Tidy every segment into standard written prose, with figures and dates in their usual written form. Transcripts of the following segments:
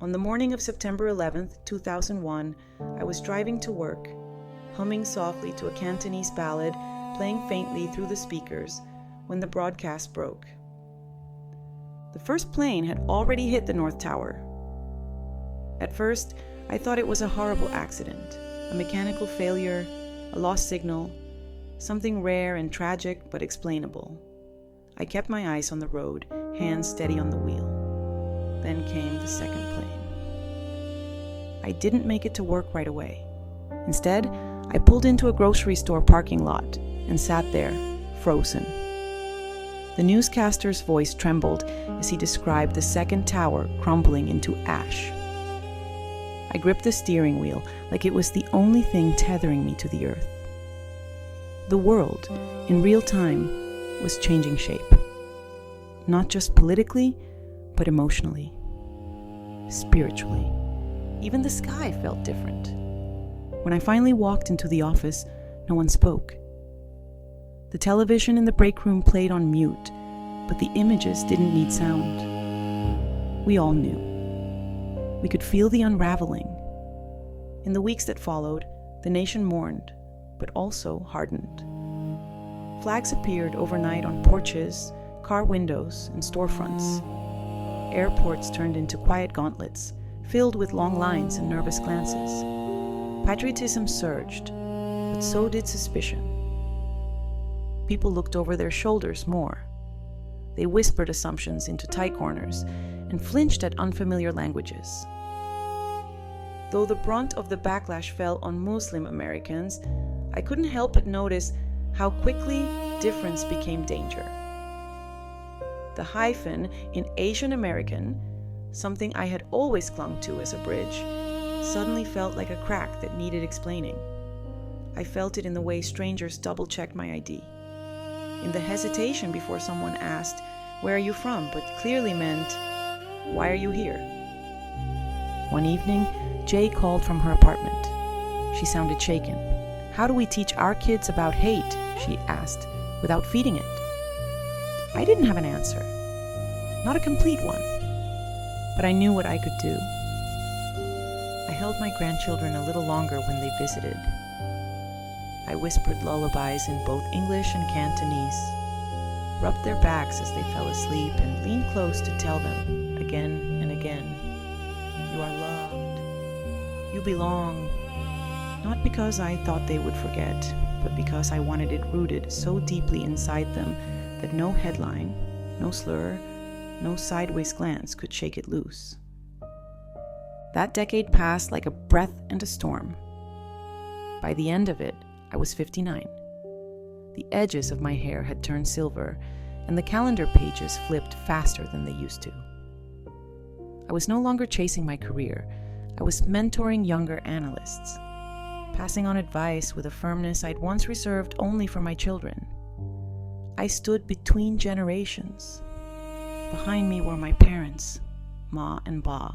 On the morning of September 11th, 2001, I was driving to work, humming softly to a Cantonese ballad playing faintly through the speakers when the broadcast broke. The first plane had already hit the North Tower. At first, I thought it was a horrible accident, a mechanical failure, a lost signal, something rare and tragic but explainable. I kept my eyes on the road, hands steady on the wheel. Then came the second plane. I didn't make it to work right away. Instead, I pulled into a grocery store parking lot and sat there, frozen. The newscaster's voice trembled as he described the second tower crumbling into ash. I gripped the steering wheel like it was the only thing tethering me to the earth. The world, in real time, was changing shape. Not just politically, but emotionally, spiritually. Even the sky felt different. When I finally walked into the office, no one spoke. The television in the break room played on mute, but the images didn't need sound. We all knew. We could feel the unraveling. In the weeks that followed, the nation mourned, but also hardened. Flags appeared overnight on porches, car windows, and storefronts. Airports turned into quiet gauntlets, filled with long lines and nervous glances. Patriotism surged, but so did suspicion. People looked over their shoulders more. They whispered assumptions into tight corners and flinched at unfamiliar languages. Though the brunt of the backlash fell on Muslim Americans, I couldn't help but notice how quickly difference became danger. The hyphen in Asian American, something I had always clung to as a bridge, suddenly felt like a crack that needed explaining. I felt it in the way strangers double-checked my ID. In the hesitation before someone asked, "Where are you from?" but clearly meant, "Why are you here?" One evening, Jay called from her apartment. She sounded shaken. "How do we teach our kids about hate?" she asked, "without feeding it?" I didn't have an answer. Not a complete one. But I knew what I could do. I held my grandchildren a little longer when they visited. I whispered lullabies in both English and Cantonese, rubbed their backs as they fell asleep, and leaned close to tell them, again and again, "You are loved. You belong." Not because I thought they would forget, but because I wanted it rooted so deeply inside them that no headline, no slur, no sideways glance could shake it loose. That decade passed like a breath and a storm. By the end of it, I was 59. The edges of my hair had turned silver, and the calendar pages flipped faster than they used to. I was no longer chasing my career. I was mentoring younger analysts, passing on advice with a firmness I'd once reserved only for my children. I stood between generations. Behind me were my parents, Ma and Ba,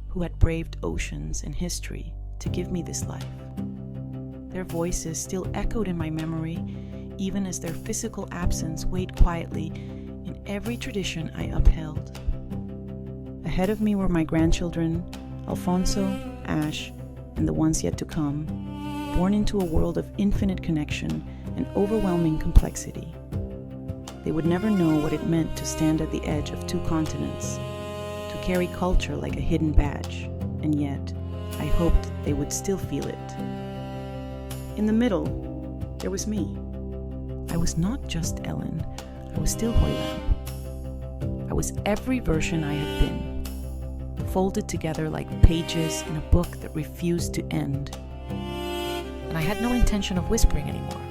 who had braved oceans and history to give me this life. Their voices still echoed in my memory, even as their physical absence weighed quietly in every tradition I upheld. Ahead of me were my grandchildren, Alfonso, Ash, and the ones yet to come, born into a world of infinite connection and overwhelming complexity. They would never know what it meant to stand at the edge of two continents, to carry culture like a hidden badge, and yet, I hoped they would still feel it. In the middle, there was me. I was not just Ellen, I was still Hoi Lam. I was every version I had been, folded together like pages in a book that refused to end. And I had no intention of whispering anymore.